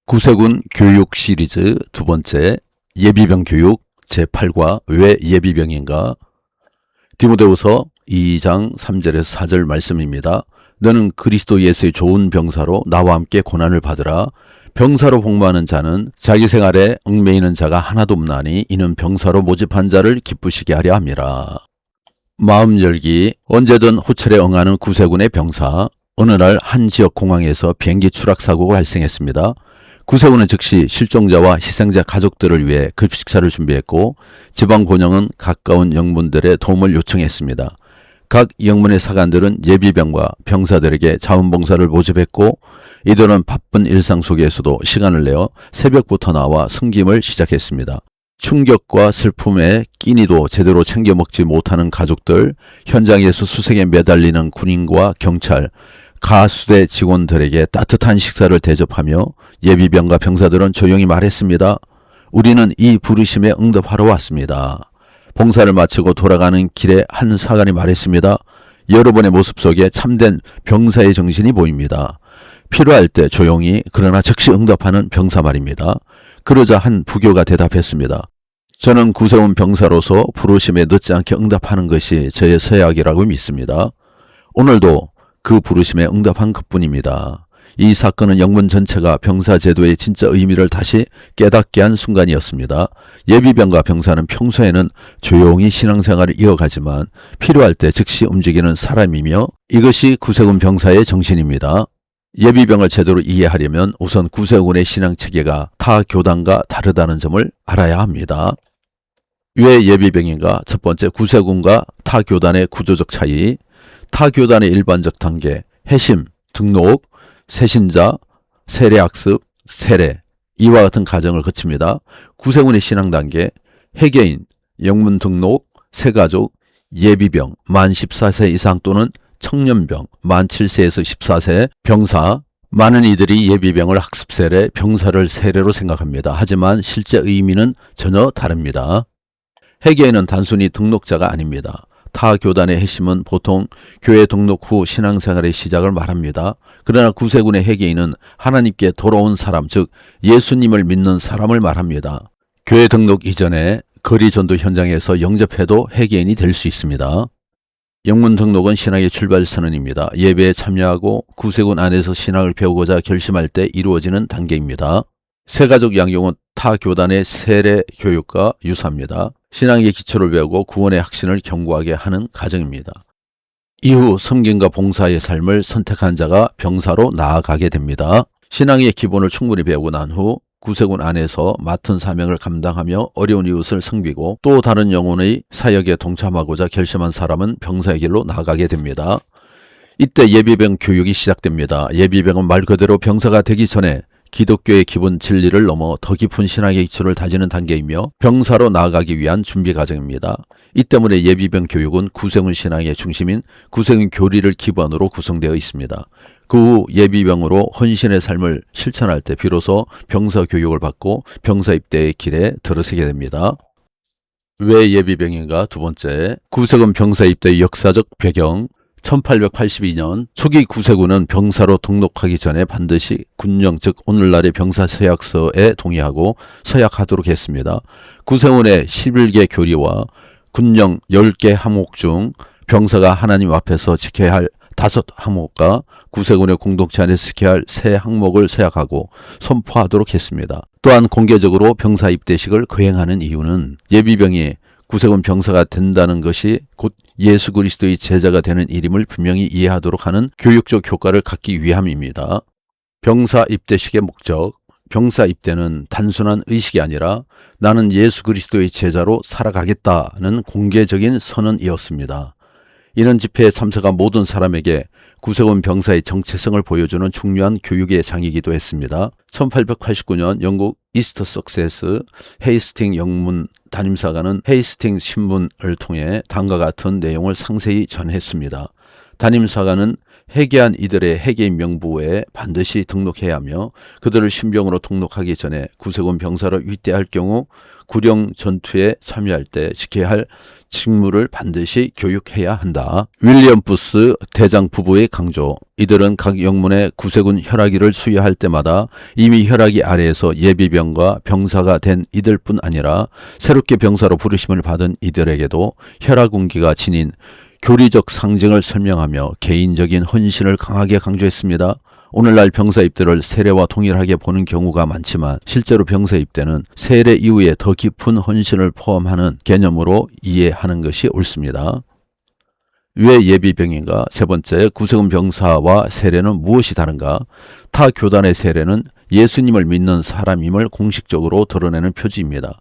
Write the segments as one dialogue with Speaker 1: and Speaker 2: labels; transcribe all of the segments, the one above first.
Speaker 1: 구세군 교육 시리즈 두 번째 예비병 교육 제8과 왜 예비병인가. 디모데후서 2장 3절에서 4절 말씀입니다. 너는 그리스도 예수의 좋은 병사로 나와 함께 고난을 받으라. 병사로 복무하는 자는 자기 생활에 얽매이는 자가 하나도 없나니 이는 병사로 모집한 자를 기쁘시게 하려 함이라. 마음 열기. 언제든 호철에 응하는 구세군의 병사. 어느 날 한 지역 공항에서 비행기 추락 사고가 발생했습니다. 구세군은 즉시 실종자와 희생자 가족들을 위해 급식차를 준비했고 지방 권영은 가까운 영문들의 도움을 요청했습니다. 각 영문의 사관들은 예비병과 병사들에게 자원봉사를 모집했고 이들은 바쁜 일상 속에서도 시간을 내어 새벽부터 나와 섬김을 시작했습니다. 충격과 슬픔에 끼니도 제대로 챙겨 먹지 못하는 가족들, 현장에서 수색에 매달리는 군인과 경찰, 가수대 직원들에게 따뜻한 식사를 대접하며 예비병과 병사들은 조용히 말했습니다. 우리는 이 부르심에 응답하러 왔습니다. 봉사를 마치고 돌아가는 길에 한 사관이 말했습니다. 여러분의 모습 속에 참된 병사의 정신이 보입니다. 필요할 때 조용히 그러나 즉시 응답하는 병사 말입니다. 그러자 한 부교가 대답했습니다. 저는 구세군 병사로서 부르심에 늦지 않게 응답하는 것이 저의 서약이라고 믿습니다. 오늘도 그 부르심에 응답한 것뿐입니다. 이 사건은 영문 전체가 병사제도의 진짜 의미를 다시 깨닫게 한 순간이었습니다. 예비병과 병사는 평소에는 조용히 신앙생활을 이어가지만 필요할 때 즉시 움직이는 사람이며 이것이 구세군 병사의 정신입니다. 예비병을 제대로 이해하려면 우선 구세군의 신앙체계가 타 교단과 다르다는 점을 알아야 합니다. 왜 예비병인가? 첫 번째, 구세군과 타 교단의 구조적 차이. 타 교단의 일반적 단계, 회심, 등록, 새신자, 세례학습, 세례, 이와 같은 과정을 거칩니다. 구세군의 신앙 단계, 회개인, 영문 등록, 새가족, 예비병, 만 14세 이상 또는 청년병, 만 7세에서 14세, 병사. 많은 이들이 예비병을 학습 세례, 병사를 세례로 생각합니다. 하지만 실제 의미는 전혀 다릅니다. 회개인은 단순히 등록자가 아닙니다. 타 교단의 회심은 보통 교회 등록 후 신앙생활의 시작을 말합니다. 그러나 구세군의 회개인은 하나님께 돌아온 사람, 즉 예수님을 믿는 사람을 말합니다. 교회 등록 이전에 거리 전도 현장에서 영접해도 회개인이 될 수 있습니다. 영문 등록은 신앙의 출발선언입니다. 예배에 참여하고 구세군 안에서 신앙을 배우고자 결심할 때 이루어지는 단계입니다. 새가족 양육은 타 교단의 세례 교육과 유사합니다. 신앙의 기초를 배우고 구원의 확신을 견고하게 하는 과정입니다. 이후 섬김과 봉사의 삶을 선택한 자가 병사로 나아가게 됩니다. 신앙의 기본을 충분히 배우고 난 후 구세군 안에서 맡은 사명을 감당하며 어려운 이웃을 섬기고 또 다른 영혼의 사역에 동참하고자 결심한 사람은 병사의 길로 나아가게 됩니다. 이때 예비병 교육이 시작됩니다. 예비병은 말 그대로 병사가 되기 전에 기독교의 기본 진리를 넘어 더 깊은 신앙의 기초를 다지는 단계이며 병사로 나아가기 위한 준비 과정입니다. 이 때문에 예비병 교육은 구세군 신앙의 중심인 구세군 교리를 기반으로 구성되어 있습니다. 그 후 예비병으로 헌신의 삶을 실천할 때 비로소 병사 교육을 받고 병사 입대의 길에 들어서게 됩니다. 왜 예비병인가? 두 번째, 구세군 병사 입대의 역사적 배경. 1882년 초기 구세군은 병사로 등록하기 전에 반드시 군령, 즉 오늘날의 병사서약서에 동의하고 서약하도록 했습니다. 구세군의 11개 교리와 군령 10개 항목 중 병사가 하나님 앞에서 지켜야 할 5 항목과 구세군의 공동체 안에서 지켜야 할 3 항목을 서약하고 선포하도록 했습니다. 또한 공개적으로 병사 입대식을 거행하는 이유는 예비병이 구세군 병사가 된다는 것이 곧 예수 그리스도의 제자가 되는 일임을 분명히 이해하도록 하는 교육적 효과를 갖기 위함입니다. 병사 입대식의 목적. 병사 입대는 단순한 의식이 아니라 나는 예수 그리스도의 제자로 살아가겠다는 공개적인 선언이었습니다. 이런 집회에 참석한 모든 사람에게 구세군 병사의 정체성을 보여주는 중요한 교육의 장이기도 했습니다. 1889년 영국 이스터 석세스 헤이스팅 영문 담임사관은 헤이스팅 신문을 통해 다음과 같은 내용을 상세히 전했습니다. 담임사관은 회개한 이들의 회개인 명부에 반드시 등록해야 하며 그들을 신병으로 등록하기 전에 구세군 병사로 입대할 경우 구령 전투에 참여할 때 지켜야 할 직무를 반드시 교육해야 한다. 윌리엄 부스 대장 부부의 강조. 이들은 각 영문의 구세군 혈하기를 수여할 때마다 이미 혈하기 아래에서 예비병과 병사가 된 이들뿐 아니라 새롭게 병사로 부르심을 받은 이들에게도 혈하군기가 지닌 교리적 상징을 설명하며 개인적인 헌신을 강하게 강조했습니다. 오늘날 병사 입대를 세례와 동일하게 보는 경우가 많지만 실제로 병사 입대는 세례 이후에 더 깊은 헌신을 포함하는 개념으로 이해하는 것이 옳습니다. 왜 예비병인가? 세 번째, 구세군 병사와 세례는 무엇이 다른가? 타 교단의 세례는 예수님을 믿는 사람임을 공식적으로 드러내는 표지입니다.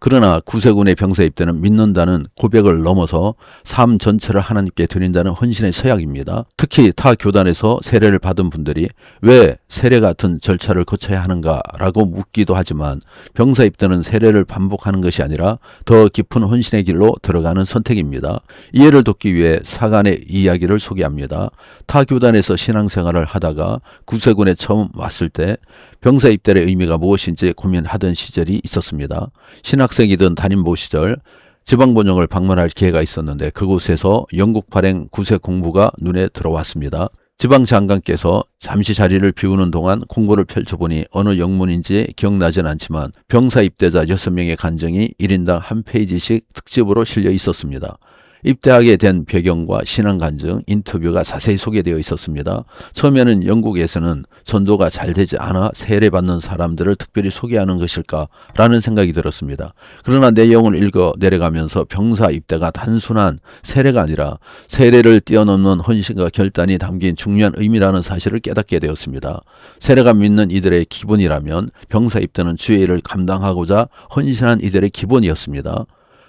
Speaker 1: 그러나 구세군의 병사 입대는 믿는다는 고백을 넘어서 삶 전체를 하나님께 드린다는 헌신의 서약입니다. 특히 타 교단에서 세례를 받은 분들이 왜 세례 같은 절차를 거쳐야 하는가라고 묻기도 하지만 병사 입대는 세례를 반복하는 것이 아니라 더 깊은 헌신의 길로 들어가는 선택입니다. 이해를 돕기 위해 사간의 이야기를 소개합니다. 타 교단에서 신앙생활을 하다가 구세군에 처음 왔을 때 병사 입대의 의미가 무엇인지 고민하던 시절이 있었습니다. 신학생이던 담임보 시절 지방본영을 방문할 기회가 있었는데 그곳에서 영국 발행 구세 공부가 눈에 들어왔습니다. 지방장관께서 잠시 자리를 비우는 동안 공고를 펼쳐보니 어느 영문인지 기억나진 않지만 병사 입대자 6명의 간증이 1인당 한 페이지씩 특집으로 실려 있었습니다. 입대하게 된 배경과 신앙 간증, 인터뷰가 자세히 소개되어 있었습니다. 처음에는 영국에서는 전도가 잘 되지 않아 세례받는 사람들을 특별히 소개하는 것일까라는 생각이 들었습니다. 그러나 내용을 읽어 내려가면서 병사 입대가 단순한 세례가 아니라 세례를 뛰어넘는 헌신과 결단이 담긴 중요한 의미라는 사실을 깨닫게 되었습니다. 세례가 믿는 이들의 기본이라면 병사 입대는 주의 일을 감당하고자 헌신한 이들의 기본이었습니다.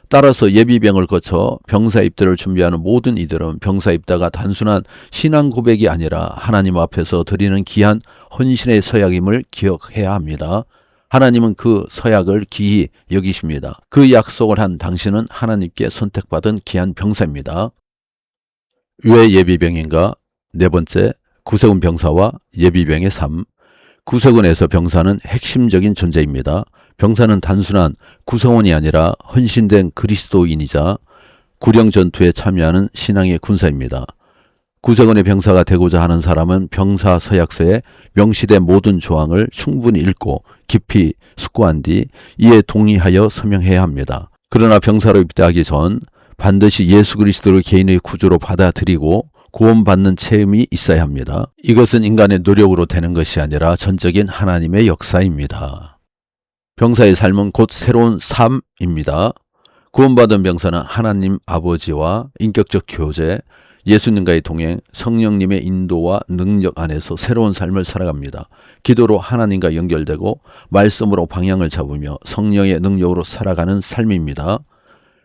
Speaker 1: 따라서 예비병을 거쳐 병사 입대를 준비하는 모든 이들은 병사 입대가 단순한 신앙 고백이 아니라 하나님 앞에서 드리는 귀한 헌신의 서약임을 기억해야 합니다. 하나님은 그 서약을 귀히 여기십니다. 그 약속을 한 당신은 하나님께 선택받은 귀한 병사입니다. 왜 예비병인가? 네 번째, 구세군 병사와 예비병의 삶. 구세군에서 병사는 핵심적인 존재입니다. 병사는 단순한 구성원이 아니라 헌신된 그리스도인이자 구령 전투에 참여하는 신앙의 군사입니다. 구세군의 병사가 되고자 하는 사람은 병사 서약서에 명시된 모든 조항을 충분히 읽고 깊이 숙고한 뒤 이에 동의하여 서명해야 합니다. 그러나 병사로 입대하기 전 반드시 예수 그리스도를 개인의 구주로 받아들이고 구원받는 체험이 있어야 합니다. 이것은 인간의 노력으로 되는 것이 아니라 전적인 하나님의 역사입니다. 병사의 삶은 곧 새로운 삶입니다. 구원받은 병사는 하나님 아버지와 인격적 교제, 예수님과의 동행, 성령님의 인도와 능력 안에서 새로운 삶을 살아갑니다. 기도로 하나님과 연결되고 말씀으로 방향을 잡으며 성령의 능력으로 살아가는 삶입니다.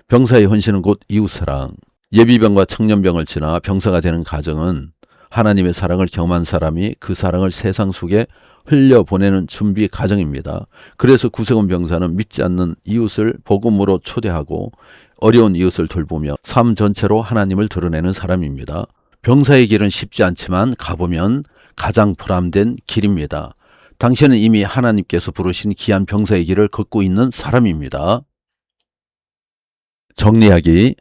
Speaker 1: 병사의 헌신은 곧 이웃사랑. 예비병과 청년병을 지나 병사가 되는 과정은 하나님의 사랑을 경험한 사람이 그 사랑을 세상 속에 흘려보내는 준비 과정입니다. 그래서 구세군 병사는 믿지 않는 이웃을 복음으로 초대하고 어려운 이웃을 돌보며 삶 전체로 하나님을 드러내는 사람입니다. 병사의 길은 쉽지 않지만 가보면 가장 보람된 길입니다. 당신은 이미 하나님께서 부르신 귀한 병사의 길을 걷고 있는 사람입니다. 정리하기.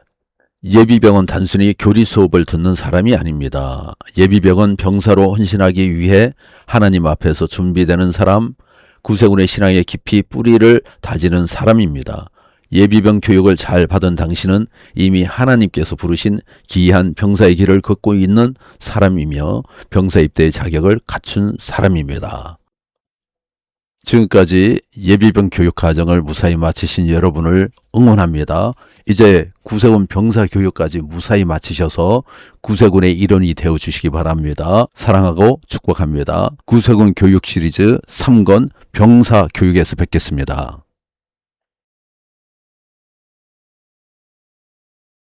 Speaker 1: 예비병은 단순히 교리 수업을 듣는 사람이 아닙니다. 예비병은 병사로 헌신하기 위해 하나님 앞에서 준비되는 사람, 구세군의 신앙에 깊이 뿌리를 다지는 사람입니다. 예비병 교육을 잘 받은 당신은 이미 하나님께서 부르신 귀한 병사의 길을 걷고 있는 사람이며 병사 입대의 자격을 갖춘 사람입니다. 지금까지 예비병 교육 과정을 무사히 마치신 여러분을 응원합니다. 이제 구세군 병사 교육까지 무사히 마치셔서 구세군의 일원이 되어주시기 바랍니다. 사랑하고 축복합니다. 구세군 교육 시리즈 3권 병사 교육에서 뵙겠습니다.